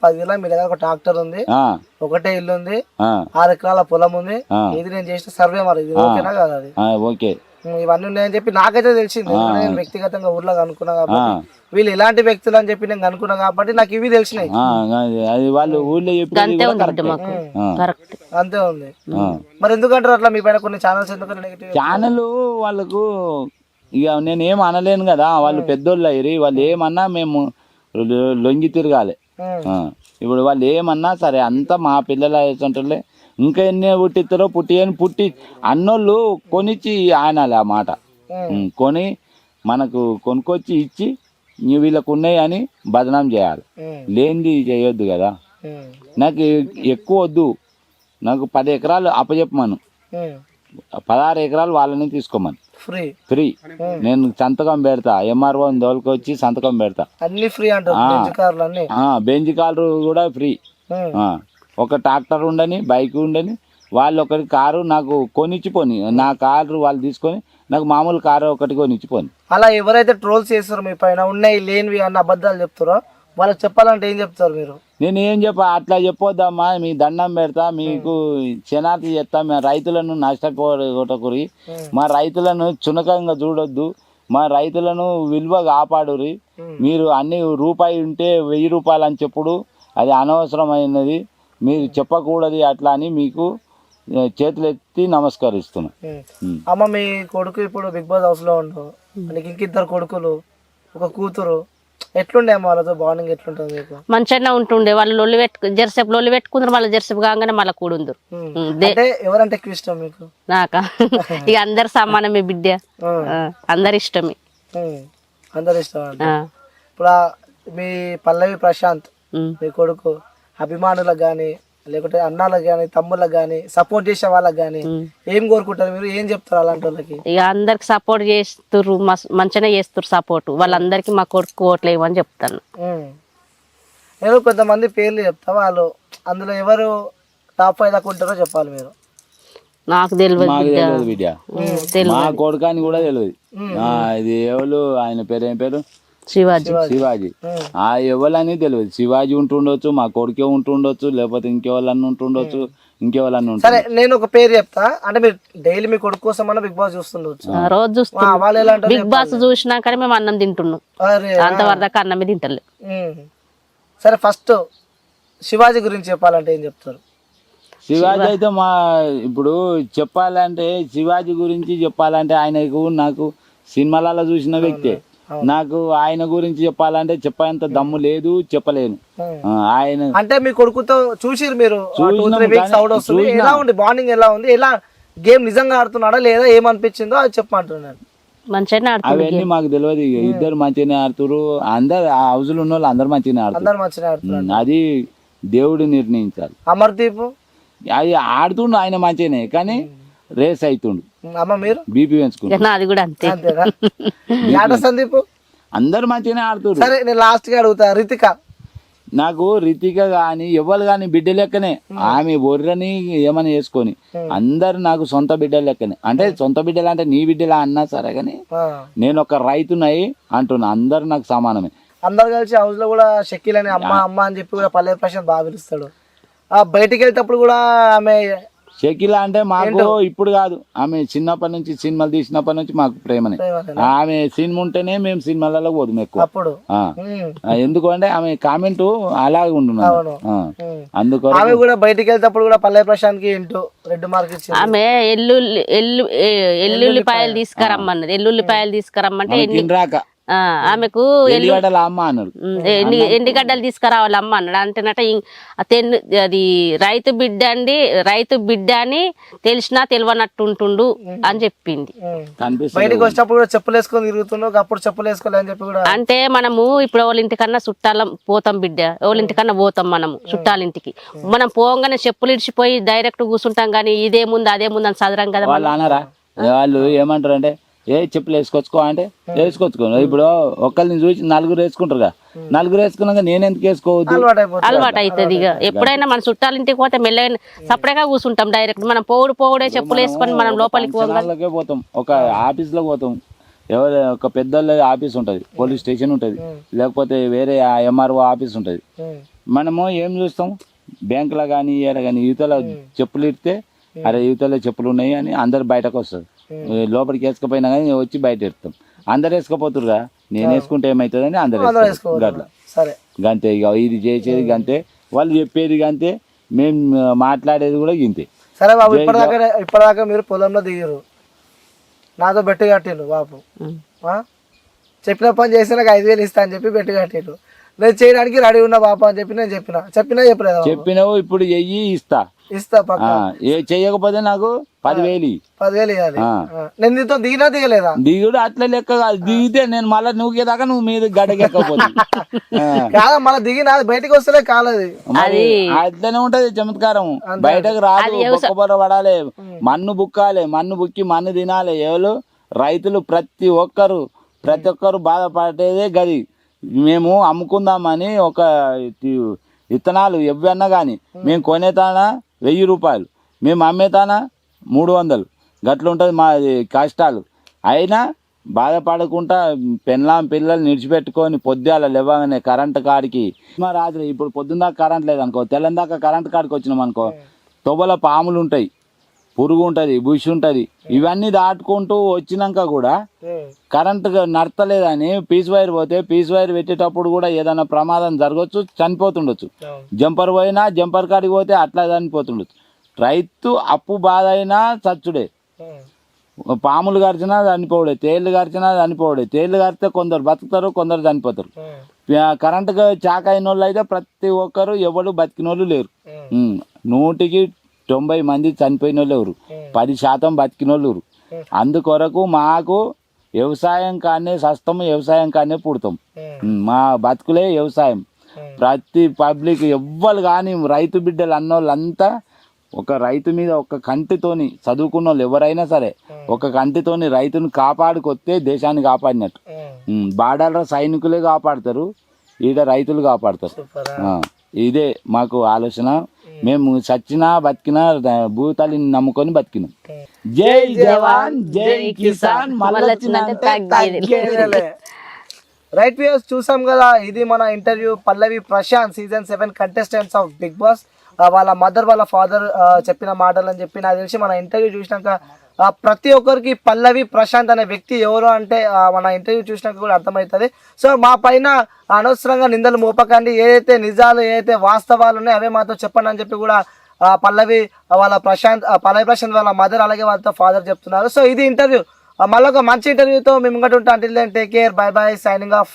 10 మీ దగ్గర ఒక ట్రాక్టర్ ఉంది, ఒకటే ఇల్లు ఉంది, 6 ఎకరాల పొలం ఉంది, ఇది నేను చేసిన సర్వే, మరి ఇది ఓకేనా కదా? అది ఓకే. ఇవన్నీ ఉన్నాయని చెప్పి నాకైతే తెలిసింది. నేను వ్యక్తిగతంగా ఊర్లో కనుక్కున్నా కాబట్టి వీళ్ళు ఎలాంటి వ్యక్తులు అని చెప్పి నేను కనుక్కున్నా కాబట్టి నాకు ఇవి తెలిసినాయి. వాళ్ళు ఊళ్ళో అంతే ఉంది. మరి ఎందుకంటారు అట్లా? మీ పైన కొన్ని ఛానల్స్ ఎందుకంటే నెగిటివ్ ఛానల్ వాళ్ళకు ఇక నేను ఏం అనలేను కదా, వాళ్ళు పెద్దోళ్ళు అయ్యి వాళ్ళు ఏమన్నా మేము లొంగి తిరగాలి. ఇప్పుడు వాళ్ళు ఏమన్నా సరే అంతా మా పిల్లలు అయ్యేటోళ్ళే, ఇంకా ఎన్ని పుట్టిస్తారో పుట్టి అన్నోళ్ళు కొనిచ్చి ఆనాలి ఆ మాట కొని మనకు కొనుక్కొచ్చి ఇచ్చి వీళ్ళకు ఉన్నాయి అని బదనాం చేయాలి, లేనిది చేయొద్దు కదా. నాకు ఎక్కువ వద్దు, నాకు 10 ఎకరాలు అప్పచెప్పమను, 16 ఎకరాలు వాళ్ళని తీసుకోమను, ఫ్రీ. నేను సంతకం పెడతా, ఎంఆర్ఓ దోలుకొచ్చి సంతకం పెడతా, అన్ని ఫ్రీ. బెంజ్ కార్లు కూడా ఫ్రీ. ఒక ట్రాక్టర్ ఉండని, బైక్ ఉండని, వాళ్ళు ఒకటి కారు నాకు కొనిచ్చిపోని, నా కారు వాళ్ళు తీసుకొని నాకు మామూలు కారు ఒకటి కొనిచ్చిపోని. అలా ఎవరైతే ట్రోల్స్ చేస్తారో మీ పైన ఉన్నాయి లేనివి అన్న అబద్ధాలు చెప్తారో వాళ్ళకి చెప్పాలంటే ఏం చెప్తారు మీరు? నేను ఏం అట్లా చెప్పొద్దమ్మా, మీ దండం పెడతా, మీకు క్షణార్థి చేస్తా, మేము రైతులను నష్టపోగొట్టకురి, మా రైతులను చునకంగా చూడొద్దు, మా రైతులను విలువ కాపాడురి. మీరు అన్ని రూపాయి ఉంటే 1000 రూపాయలు అని చెప్పుడు అది అనవసరమైనది, మీరు చెప్పకూడదు అట్లా అని మీకు చేతులు ఎత్తి నమస్కరిస్తున్నా. అమ్మ, మీ కొడుకు ఇప్పుడు బిగ్ బాస్ హౌస్ లో ఉండు, నీకు ఇంకిద్దరు కొడుకులు, ఒక కూతురు, ఎట్లుండే అమ్మ వాళ్ళతో బాండింగ్? ఎట్లుంటుంది మీకు? మంచిగా ఉంటుండే. వాళ్ళు లొల్లి జెర్సేపు లొల్లి పెట్టుకుందరు, మళ్ళీ జెర్సేపు కాగానే మళ్ళీ కూడుందరు. ఎవరంటే ఎక్కువ ఇష్టం మీకు? నాకా ఇక అందరు సమానమే బిడ్డ, అందరు ఇష్టమే. అందరు ఇష్టం. ఇప్పుడు మీ పల్లవి ప్రశాంత్ మీ కొడుకు అభిమానులకు గాని లేకుంటే అన్నాలకు గాని తమ్ముళ్ళకి గాని సపోర్ట్ చేసే వాళ్ళకి గాని ఏం కోరుకుంటారు మీరు? ఏం చెప్తారు అలాంటి వాళ్ళకి? ఇక అందరికి సపోర్ట్ చేస్తుర్రు, మంచిగా చేస్తుర్రు సపోర్ట్. వాళ్ళందరికి మా కొడుకు ఓట్లు వేయమని చెప్తాను. నేను కొంతమంది పేర్లు చెప్తా, వాళ్ళు అందులో ఎవరు టాప్ 5 దాకా ఉంటారో చెప్పాలి మీరు. నాకు తెలియదు మా కొడుకాని కూడా తెలియదు. ఇది ఎవరు ఆయన పేరు? ఏం పేరు? శివాజీ. ఆ ఎవరని తెలియదు. శివాజీ ఉంటుండొచ్చు, మా కొడుకే ఉంటుండొచ్చు, లేకపోతే ఇంకెవరన్నా ఉంటుండొచ్చు, ఇంకెవరన్నా. సరే, నేను ఒక పేరు చెప్తా. అంటే మీరు డైలీ మీ కొడుకు కోసం అన్న బిగ్ బాస్ చూస్తుండొచ్చు, రోజు చూస్తాం. బిగ్ బాస్ చూసినాకనే మేము అన్నం తింటున్నాం, అంతవరకు అన్నమే తింటలే. సరే, ఫస్ట్ శివాజీ గురించి చెప్పాలంటే ఏం చెప్తారు? శివాజీ అయితే ఇప్పుడు చెప్పాలంటే శివాజీ గురించి చెప్పాలంటే ఆయనకు నాకు సినిమాలలో చూసిన వ్యక్తే. నాకు ఆయన గురించి చెప్పాలంటే చెప్పేంత దమ్ము లేదు, చెప్పలేను. ఆయన అంటే మీ కొడుకుతో చూసిరు మీరు, ఎలా ఉంది బాండింగ్? ఎలా ఉంది? ఎలా గేమ్ నిజంగా ఆడుతున్నాడా లేదా ఏమనిపించిందో అది చెప్పమంటున్నాను. మంచిగానే ఆడుతున్నారు. అవన్నీ మాకు తెలియదు. ఇద్దరు మంచిగానే ఆడుతున్నారు, అందరు ఆ హౌస్ లో ఉన్న వాళ్ళు అందరు మంచిగానే ఆడుతున్నారు. అది దేవుడు నిర్ణయించాలి. అమర్దీప్ అది ఆడుతుండు, ఆయన మంచిగానే, కానీ రేస్ అవుతుండు. అమ్మ మీరు బీపీ పెంచుకుంటా, అది కూడా అంతే. సందీప్ అందరు మంచిగానే ఆడుతున్నారు. సరే, నేను లాస్ట్ గా అడుగుతా, రితిక. నాకు రితిక గాని ఎవరు గాని బిడ్డ లెక్కనే. ఆమె బొర్రని ఏమని చేసుకొని అందరు నాకు సొంత బిడ్డ లెక్కనే. అంటే సొంత బిడ్డలు అంటే నీ బిడ్డలా అన్నా సరే గాని నేను ఒక రైతునై అంటున్నా, అందరు నాకు సమానమే. అందరు కలిసి హౌస్ లో కూడా షకీల్ అని అమ్మ అమ్మ అని చెప్పి కూడా పల్లె ప్రశాంత్ బాగా పిలుస్తాడు. బయటికి వెళ్తేప్పుడు కూడా ఆమె షకీలా అంటే మాకు ఇప్పుడు కాదు, ఆమె చిన్నప్పటి నుంచి సినిమాలు తీసినప్పటి నుంచి మాకు ప్రేమనే. ఆమె సినిమా ఉంటేనే మేము సినిమాలలో పోదు ఎక్కువ. ఎందుకంటే ఆమె కామెంట్ అలాగే ఉంటున్నాను. అందుకో ఆమె కూడా బయటికి వెళ్తేప్పుడు కూడా పల్లె ప్రశాంత్ కి రెడ్ మార్క్ ఇచ్చింది. ఆమె ఎల్లుల్లిపాయలు తీసుకురమ్మన్నది. ఎల్లుల్లిపాయలు తీసుకురమ్మంటే రాక ఆమెకు ఎండిగడ్డలు తీసుకురావాలి అమ్మ అన్నాడు. అంటేనట అది రైతు బిడ్డ అని తెలిసినా తెలియనట్టు ఉంటుండు అని చెప్పింది. బయటకు వచ్చినప్పుడు కూడా చెప్పులు వేసుకొని తిరుగుతుండు, అప్పుడు చెప్పులు వేసుకోవాలి అని చెప్పి కూడా. అంటే మనము ఇప్పుడు వాళ్ళ ఇంటికన్నా చుట్టాలం పోతాం బిడ్డ, వాళ్ళ ఇంటికన్నా పోతాం మనము చుట్టాలింటికి. మనం పోగానే చెప్పులు ఇడిచిపోయి డైరెక్ట్ కూర్చుంటాం, కానీ ఇదేముంది అదేముంది అని చదరం కదా. వాళ్ళు ఏమంటారు అంటే చెప్పులు వేసుకొచ్చుకో అంటే వేసుకొచ్చుకో. ఇప్పుడు ఒకరిని చూసి 4 వేసుకుంటారు కదా, 4 వేసుకున్నాక నేను ఎందుకు వేసుకోవద్దు? అలవాటు అవుతుంది. ఇక ఎప్పుడైనా మన చుట్టాలింటికి పోతే మెల్లగా సపరేట్గా కూర్చుంటాం. డైరెక్ట్ మనం పోవుడే చెప్పులు వేసుకొని మనం లోపలికి పోతాం. ఒక ఆఫీస్ లో పోతాం, ఎవరు ఒక పెద్ద ఆఫీస్ ఉంటది, పోలీస్ స్టేషన్ ఉంటది, లేకపోతే వేరే ఎంఆర్ఓ ఆఫీస్ ఉంటది. మనము ఏం చూస్తాం బ్యాంకులో కానీ ఇయ్యాల కానీ యువతల చెప్పులు ఇడితే అరే యువతలో చెప్పులు ఉన్నాయి అని అందరు బయటకు వస్తారు. లోపలికి వేసుకపోయినా కానీ వచ్చి బయట ఎడతాం. అందరు వేసుకపోతురుగా, నేను వేసుకుంటే ఏమవుతుందని అందరు వేసుకో గట్లా. సరే గంతే, ఇక ఇది చేసేది గంతే, వాళ్ళు చెప్పేది గంతే, మేము మాట్లాడేది కూడా గింతే. సరే బాబు, ఇప్పటిదాకా మీరు పొలంలో దిగారు, నాతో బెట్టు కట్టిండు బాబు. చెప్పిన పని చేస్తే నాకు 5,000 ఇస్తా అని చెప్పి బెట్టు కట్టిండు. నేను చేయడానికి రెడీ ఉన్నా బాబా అని చెప్పి నేను చెప్పినా చెప్పలేదు. చెప్పినావు, ఇప్పుడు చెయ్యి ఇస్తా పక్క. చెయ్యకపోతే నాకు 10,000 ఇవ్వాలి. నేను నీతో దిగలేదా? దిగుడు అట్లా లెక్క కాదు, దిగితే నేను మళ్ళీ నూకేదాకా నువ్వు మీద గడకెక్కపోతే కాదా, మళ్ళీ దిగినా బయటకు వస్తలే కాలేదు. అట్లనే ఉంటది చమత్కారం, బయటకు రాదు. బొక్కబొర పడాలి, మన్ను బుక్కాలి, మన్ను బుక్కి మన్ను తినాలి. ఎవరు రైతులు ప్రతి ఒక్కరు బాధపడేదే గది. మేము అమ్ముకుందామని ఒక విత్తనాలు ఎవ్వన్నా కానీ మేము కొనేతానా 1,000 రూపాయలు, మేము అమ్మేతానా 300, గట్ల ఉంటుంది మా కష్టాలు. అయినా బాధపడకుండా పిల్లలు నిడిచిపెట్టుకొని పొద్దుల లేవగానే కరెంటు కాడికి మా రాత్రి, ఇప్పుడు పొద్దున్న దాకా కరెంట్ లేదనుకో, తెల్లని దాకా కరెంటు కాడికి వచ్చినాం అనుకో, తొవ్వల పాములు ఉంటాయి, పురుగు ఉంటుంది, బుష్ ఉంటుంది, ఇవన్నీ దాటుకుంటూ వచ్చినాక కూడా కరెంటు నడతలేదని పీస్ వైర్ పోతే, పీస్ వైర్ పెట్టేటప్పుడు కూడా ఏదైనా ప్రమాదం జరగవచ్చు, చనిపోతుండొచ్చు. జంపర్ పోయినా జంపర్ కాడికి పోతే అట్లా చనిపోతుండొచ్చు. రైతు అప్పు బాధ అయినా చచ్చుడే. పాములు గరిచినా చనిపోవడే, తేళ్లు గరిచినా చనిపోవడే. తేళ్లు గరిస్తే కొందరు బతుకుతారు, కొందరు చనిపోతారు. కరెంటుగా చాక్ అయిన వాళ్ళు అయితే ప్రతి ఒక్కరు ఎవరు బతికిన వాళ్ళు లేరు. 100కి 90 మంది చనిపోయిన వాళ్ళు ఎవరు, 10% బతికిన వాళ్ళు ఎవరు. అందుకొరకు మాకు వ్యవసాయం కానీ సస్తము, వ్యవసాయం కానీ పుడతాం. మా బతుకులే వ్యవసాయం. ప్రతి పబ్లిక్ ఎవ్వరు కానీ రైతు బిడ్డలు అన్నోళ్ళంతా ఒక రైతు మీద ఒక కంటితోని చదువుకున్న వాళ్ళు ఎవరైనా సరే ఒక కంటితోని రైతుని కాపాడుకొస్తే దేశాన్ని కాపాడినట్టు. బార్డర్లో సైనికులే కాపాడతారు, ఈడ రైతులు కాపాడతారు. ఇదే మాకు ఆలోచన. మేము చచ్చినా బతికినా భూతాలిని నమ్ముకొని బతికినాం. జై జవాన్ జై కిసాన్. రైట్ వ్యూస్ చూసాం కదా, ఇది మన interview Pallavi Prashanth season 7 contestants of Bigg Boss. వాళ్ళ మదర్ వాళ్ళ ఫాదర్ చెప్పిన మాటలు అని చెప్పి నాకు తెలిసి మన ఇంటర్వ్యూ చూసినాక ప్రతి ఒక్కరికి పల్లవి ప్రశాంత్ అనే వ్యక్తి ఎవరు అంటే మన ఇంటర్వ్యూ చూసినాక కూడా అర్థమవుతుంది. సో మా పైన అనవసరంగా నిందలు మోపకండి, ఏదైతే నిజాలు ఏదైతే వాస్తవాలు ఉన్నాయో అవే మాతో చెప్పండి అని చెప్పి కూడా పల్లవి ప్రశాంత్ వాళ్ళ మదర్ అలాగే వాళ్ళతో ఫాదర్ చెప్తున్నారు. సో ఇది ఇంటర్వ్యూ. మళ్ళీ ఒక మంచి ఇంటర్వ్యూతో మేము ముంగట ఉంటాం. Until then take care, bye bye, signing of.